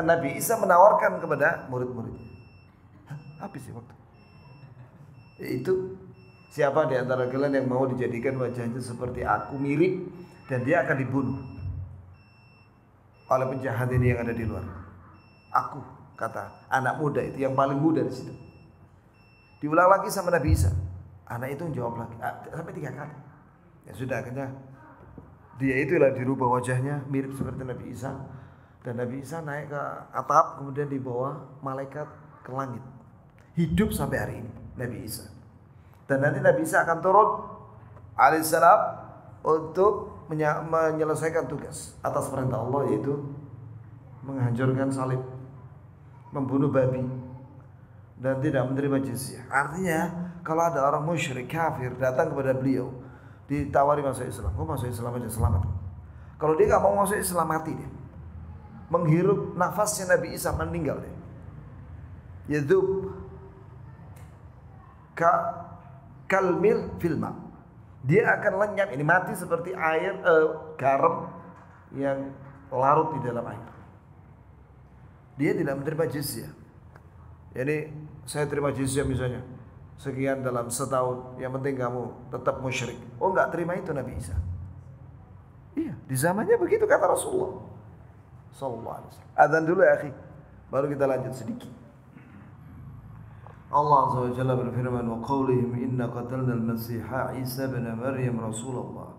Nabi Isa menawarkan kepada murid-muridnya, habis sih waktu itu, siapa di antara kalian yang mau dijadikan wajahnya seperti aku mirip, dan dia akan dibunuh oleh penjahat ini yang ada di luar. Aku, kata anak muda itu, yang paling muda di situ. Diulang lagi sama Nabi Isa. Anak itu menjawab lagi sampai 3 kali. Ya sudah, akhirnya dia itulah dirubah wajahnya mirip seperti Nabi Isa, dan Nabi Isa naik ke atap, kemudian dibawa malaikat ke langit. Hidup sampai hari ini Nabi Isa. Dan nanti Nabi Isa akan turun alaihissalam untuk menyelesaikan tugas atas perintah Allah, yaitu menghancurkan salib, membunuh babi, dan tidak menerima jizyah. Artinya kalau ada orang musyrik kafir datang kepada beliau, ditawari masuk Islam, kau masuk Islam aja selamat. Kalau dia nggak mau masuk Islam, mati dia. Menghirup nafasnya Nabi Isa, meninggal dia. Yadub kalmil filma, Dia akan lenyap, ini mati seperti air garam yang larut di dalam air. Dia tidak menerima jizyah. Jadi saya terima jizyah misalnya sekian dalam setahun, yang penting kamu tetap musyrik. Oh, enggak terima itu Nabi Isa. Iya, di zamannya begitu kata Rasulullah sallallahu alaihi wasallam. Adzan dulu ya, akhi. Baru kita lanjut sedikit. Allah Azza wa Jalla berfirman, wa qaulihim inna qatalna al-Masiha Isa bin Maryam Rasulullah.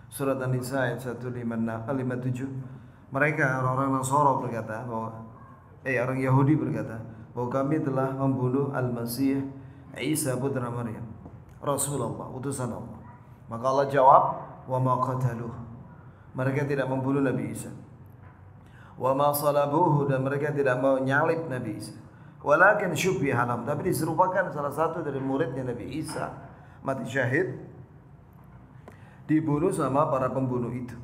Surat An-Nisa ayat 157. Mereka orang-orang Nasara berkata bahwa orang Yahudi berkata bahwa kami telah membunuh Al-Masih Isa putra Maryam Rasulullah, utusan Allah. Maka Allah jawab, wa ma qataluh. Mereka tidak membunuh Nabi Isa. Wa ma salabuhu, dan mereka tidak mau nyalib Nabi Isa. Walakin syubbiha lahum, tapi diserupakan salah satu dari muridnya Nabi Isa mati syahid, dibunuh sama para pembunuh itu.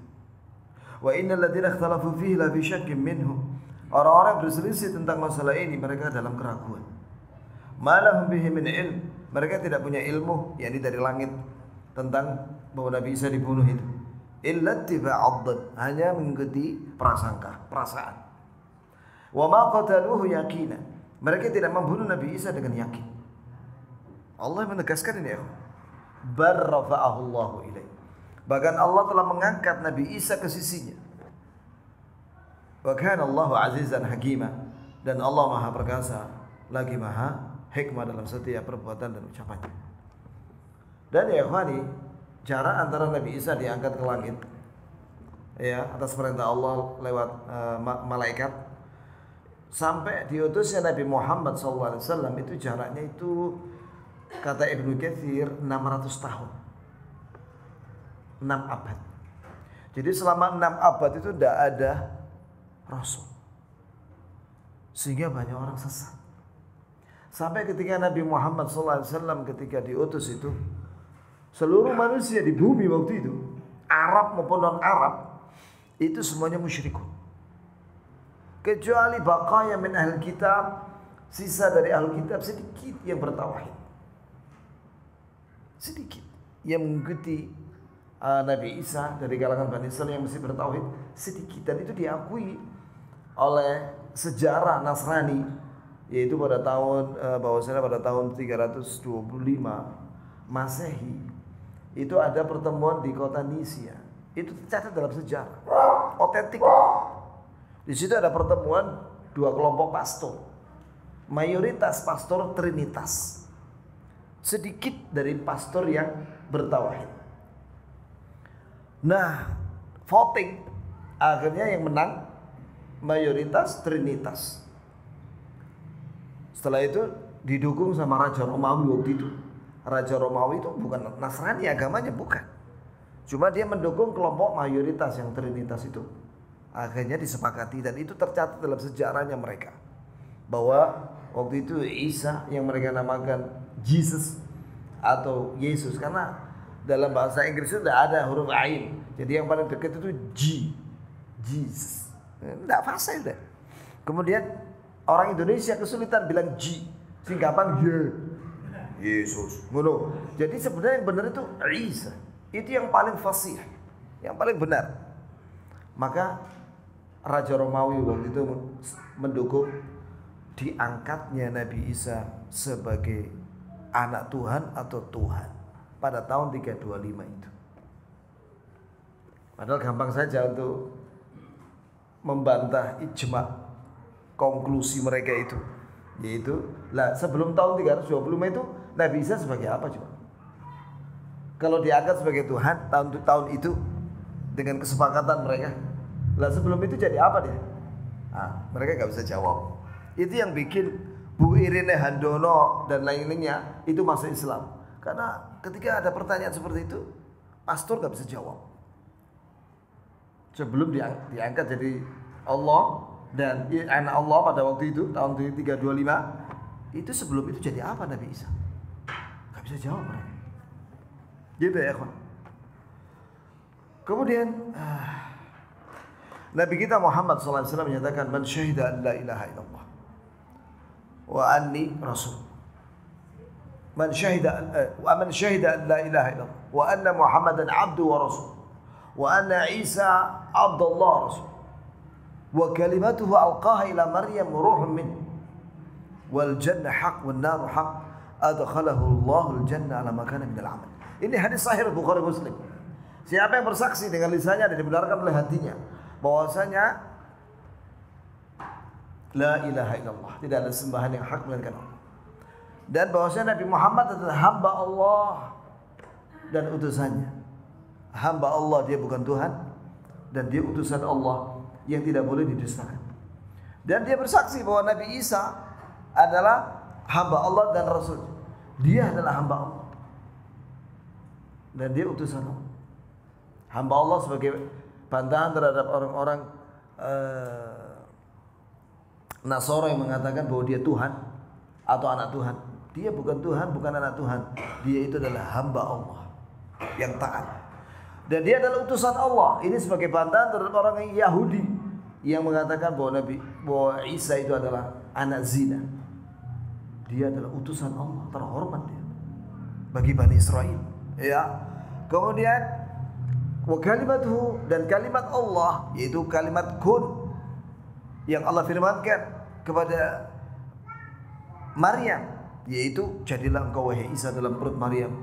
Wa innal ladzina ikhtalafu fihi la fi syakkin minhu. Orang-orang berselisih tentang masalah ini, mereka dalam keraguan. Ma lahum bihi min ilm, mereka tidak punya ilmu yakni dari langit tentang bahwa Nabi Isa dibunuh itu. Illa tiba'ad, hanya mengikuti prasangka, perasaan. Wa ma qataluhu yaqinan, mereka tidak membunuh Nabi Isa dengan yakin. Allah menegaskan ini ya. Bar rafa'ahu Allahu ilaih. Bahkan Allah telah mengangkat Nabi Isa ke sisinya. Wa kana Allahu azizan hakima, dan Allah Maha perkasa lagi Maha hikmah dalam setiap perbuatan dan ucapannya. Dan ya ikhwani, jarak antara Nabi Isa diangkat ke langit ya atas perintah Allah lewat malaikat sampai diutusnya Nabi Muhammad SAW itu jaraknya itu kata Ibnu Katsir 600 tahun, 6 abad. Jadi selama 6 abad itu tidak ada Rasul, sehingga banyak orang sesat. Sampai ketika Nabi Muhammad SAW ketika diutus itu, seluruh manusia di bumi waktu itu, Arab maupun non-Arab, itu semuanya musyrikun. Kecuali baqaya min ahli kitab, sisa dari ahli kitab sedikit yang bertauhid. Sedikit yang mengikuti Nabi Isa dari kalangan Bani Israil yang masih bertauhid, sedikit, dan itu diakui oleh sejarah Nasrani, yaitu pada tahun bahwasanya pada tahun 325 Masehi itu ada pertemuan di kota Nisia. Itu tercatat dalam sejarah, otentik. Di situ ada pertemuan dua kelompok pastor. Mayoritas pastor Trinitas. Sedikit dari pastor yang bertauhid. Nah, voting akhirnya yang menang mayoritas Trinitas. Setelah itu didukung sama Raja Romawi waktu itu. Raja Romawi itu bukan Nasrani agamanya, bukan. Cuma dia mendukung kelompok mayoritas yang Trinitas itu. Akhirnya disepakati, dan itu tercatat dalam sejarahnya mereka, bahwa waktu itu Isa yang mereka namakan Jesus atau Yesus, karena dalam bahasa Inggris itu tidak ada huruf ain. Jadi yang paling dekat itu G, Jesus. Tidak fasih udah. Kemudian orang Indonesia kesulitan bilang G, singkatan Yesus. Jadi sebenarnya yang benar itu Isa. Itu yang paling fasih, yang paling benar. Maka Raja Romawi waktu itu mendukung diangkatnya Nabi Isa sebagai anak Tuhan atau Tuhan pada tahun 325 itu. Padahal gampang saja untuk membantah ijma, konklusi mereka itu, yaitu sebelum tahun 325 itu Nabi Isa sebagai apa coba? Kalau diangkat sebagai Tuhan tahun itu dengan kesepakatan mereka, sebelum itu jadi apa dia? Mereka nggak bisa jawab. Itu yang bikin Bu Irene Handono dan lain-lainnya itu masuk Islam. Karena ketika ada pertanyaan seperti itu, pastor nggak bisa jawab. Sebelum diangkat jadi Allah dan anak Allah pada waktu itu tahun 325, itu sebelum itu jadi apa Nabi Isa? Nggak bisa jawab mereka. Gitu ya, kawan. Kemudian Nabi kita Muhammad SAW menyatakan, man syahida an la ilaha illallah wa anni rasul. man syahida an la ilaha illallah wa anna Muhammadan abdu wa rasul wa anna Isa abdullah wa rasul wa kalimatuhu alqaha ila Maryam ruhun min wal jannah haq wan nar haq adkhalahu Allahul jannah ala ma kana min al amal. Ini hadis sahih Bukhari Muslim. Siapa yang bersaksi dengan lisannya dan dibenarkan oleh hatinya bahwasanya la ilaha illallah, tidak ada sembahan yang hak melainkan Allah, dan bahwasanya Nabi Muhammad adalah hamba Allah dan utusannya. Hamba Allah, dia bukan Tuhan, dan dia utusan Allah yang tidak boleh didustakan. Dan dia bersaksi bahwa Nabi Isa adalah hamba Allah dan Rasul. Dia adalah hamba Allah dan dia utusan Allah. Hamba Allah sebagai bantahan terhadap orang-orang Nasara yang mengatakan bahwa dia Tuhan atau anak Tuhan. Dia bukan Tuhan, bukan anak Tuhan. Dia itu adalah hamba Allah yang taat. Dan dia adalah utusan Allah. Ini sebagai bantahan terhadap orang Yahudi yang mengatakan bahwa Isa itu adalah anak zina. Dia adalah utusan Allah, terhormat dia bagi Bani Israel. Ya. Kemudian wa kalimatuhu, dan kalimat Allah yaitu kalimat kun yang Allah firmankan kepada Maryam, yaitu jadilah engkau wahai Isa dalam perut Maryam,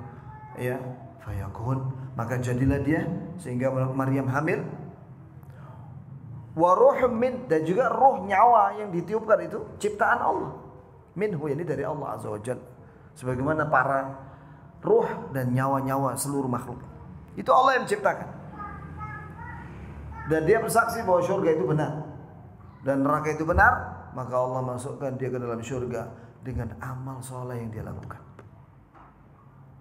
ya, fayakun, maka jadilah dia sehingga Maryam hamil. Wa ruhum min, dan juga ruh nyawa yang ditiupkan itu ciptaan Allah. Minhu, ini dari Allah azza wajalla. Sebagaimana para ruh dan nyawa-nyawa seluruh makhluk itu Allah yang menciptakan. Dan dia bersaksi bahwa syurga itu benar dan neraka itu benar, maka Allah masukkan dia ke dalam syurga dengan amal soleh yang dia lakukan.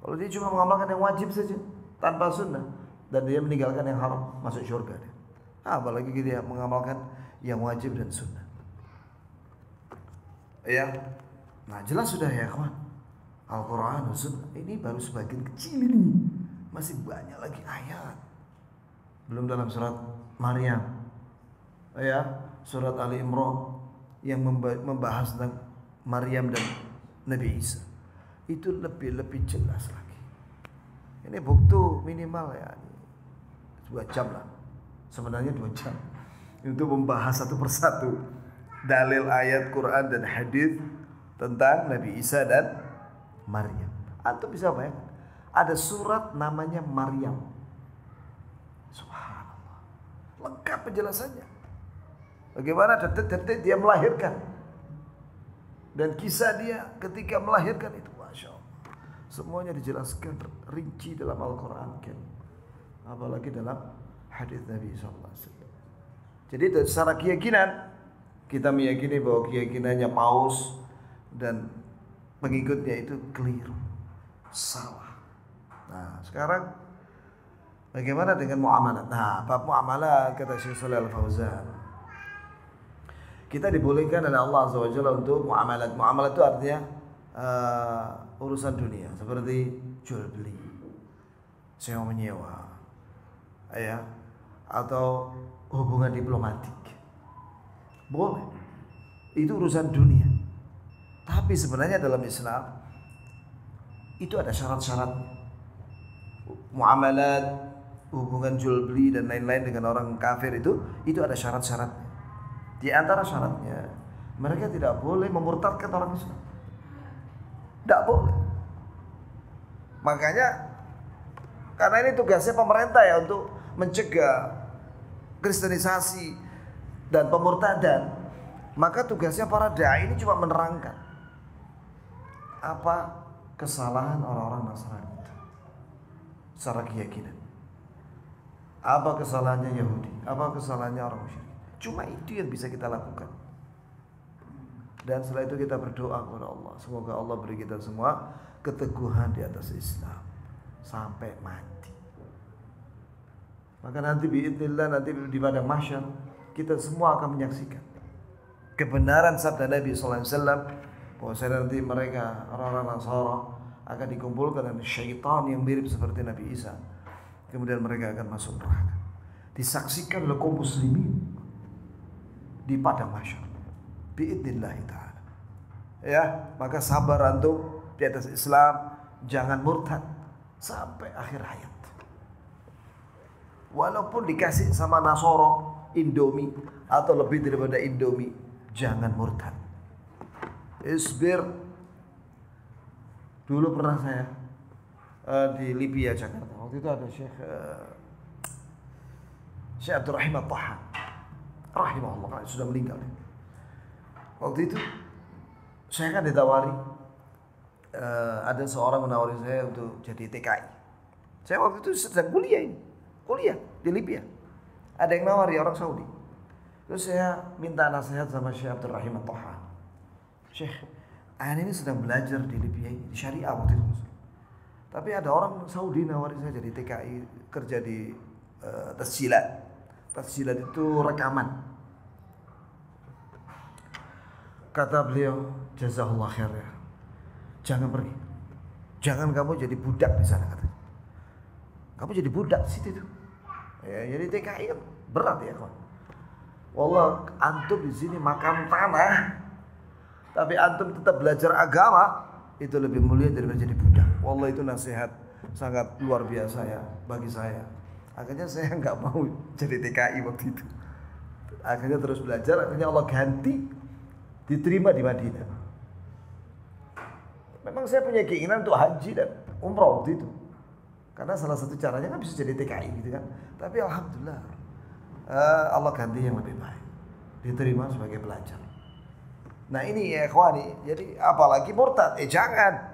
Kalau dia cuma mengamalkan yang wajib saja tanpa sunnah, dan dia meninggalkan yang haram, masuk syurga dia. Apalagi dia mengamalkan yang wajib dan sunnah. Ya, nah jelas sudah ya kawan. Al-Quran dan sunnah ini baru sebagian kecil ini. Masih banyak lagi ayat. Belum dalam surat Maryam, ya, surat Ali Imran yang membahas tentang Maryam dan Nabi Isa. Itu lebih jelas lagi. Ini bukti minimal ya 2 jam lah. Sebenarnya 2 jam untuk membahas satu persatu dalil ayat Quran dan hadis tentang Nabi Isa dan Maryam. Antum bisa bayangkan, ada surat namanya Maryam. Subhanallah. Lengkap penjelasannya. Bagaimana detik-detik dia melahirkan. Dan kisah dia ketika melahirkan itu, Masya Allah. Semuanya dijelaskan rinci dalam Al-Quran. Apalagi dalam hadis Nabi SAW. Jadi secara keyakinan, kita meyakini bahwa keyakinannya Paus dan pengikutnya itu keliru, salah. Nah, sekarang bagaimana dengan muamalat? Nah, bab muamalat kata Syekh Shalal Al-Fauzan, kita dibolehkan oleh Allah Azza wa Jalla untuk muamalat. Muamalat itu artinya urusan dunia seperti jual beli, sewa menyewa, ya, atau hubungan diplomatik. Boleh. Itu urusan dunia. Tapi sebenarnya dalam Islam itu ada syarat-syarat. Muamalat, hubungan jual beli dan lain-lain dengan orang kafir itu ada syarat-syaratnya. Di antara syaratnya, mereka tidak boleh memurtadkan orang Islam. Tidak boleh. Makanya karena ini tugasnya pemerintah ya untuk mencegah kristenisasi dan pemurtadan, maka tugasnya para dai ini cuma menerangkan apa kesalahan orang-orang Nasrani itu secara keyakinan. Apa kesalahannya Yahudi? Apa kesalahannya orang musyrik? Cuma itu yang bisa kita lakukan. Dan setelah itu kita berdoa kepada Allah, semoga Allah beri kita semua keteguhan di atas Islam sampai mati. Maka nanti biidznillah, nanti di padang mahsyar kita semua akan menyaksikan kebenaran sabda Nabi sallallahu alaihi wasallam bahwa nanti mereka orang-orang Nasara akan dikumpulkan dengan syaitan yang mirip seperti Nabi Isa. Kemudian mereka akan masuk neraka. Disaksikan oleh kaum muslimin di padang mahsyar. Biidznillah taala. Ya, maka sabar antum di atas Islam, jangan murtad sampai akhir hayat. Walaupun dikasih sama Nasoro Indomie atau lebih daripada Indomie, jangan murtad. Isbir. Dulu pernah saya di Libya, Jakarta. Waktu itu ada Syekh Abdurrahim At-Tahan, rahimahullah, sudah meninggal. Waktu itu saya kan ditawari, ada seorang menawari saya untuk jadi TKI. Saya waktu itu sedang kuliah di Libya. Ada yang nawari, orang Saudi. Terus saya minta nasihat sama Syekh Abdurrahim At-Tahan. Syekh, ini sedang belajar di Libya ini, di syariah waktu itu. Tapi ada orang Saudi nawari saya jadi TKI, kerja di tasjilat. Tasjilat itu rekaman. Kata beliau, jazakallah khair ya. Jangan pergi. Jangan kamu jadi budak di sana, katanya. Kamu jadi budak di situ tuh. Ya, jadi TKI kan berat ya, kawan. Wallah, antum di sini makan tanah, tapi antum tetap belajar agama, itu lebih mulia daripada jadi budak. Wallah, itu nasihat sangat luar biasa ya bagi saya. Akhirnya saya nggak mau jadi TKI waktu itu. Akhirnya terus belajar, akhirnya Allah ganti, diterima di Madinah. Memang saya punya keinginan untuk haji dan umrah waktu itu. Karena salah satu caranya kan bisa jadi TKI gitu kan. Tapi alhamdulillah Allah ganti yang lebih baik. Diterima sebagai pelajar. Nah ini ya ikhwani, jadi apalagi murtad, jangan.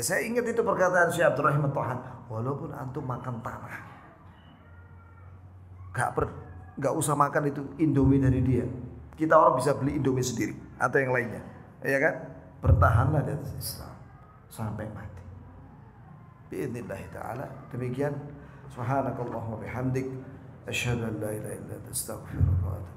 Saya ingat itu perkataan Syekh Abdurrahim At-Tahan, walaupun antum makan tanah, gak usah makan itu Indomie dari dia. Kita orang bisa beli Indomie sendiri atau yang lainnya, ya kan? Bertahanlah di atas Islam sampai mati. Biidznillah taala. Demikian. Subhanakallahumma bihamdik, asyhadu an la ilaha illa anta, astaghfiruka wa atubu ilaik.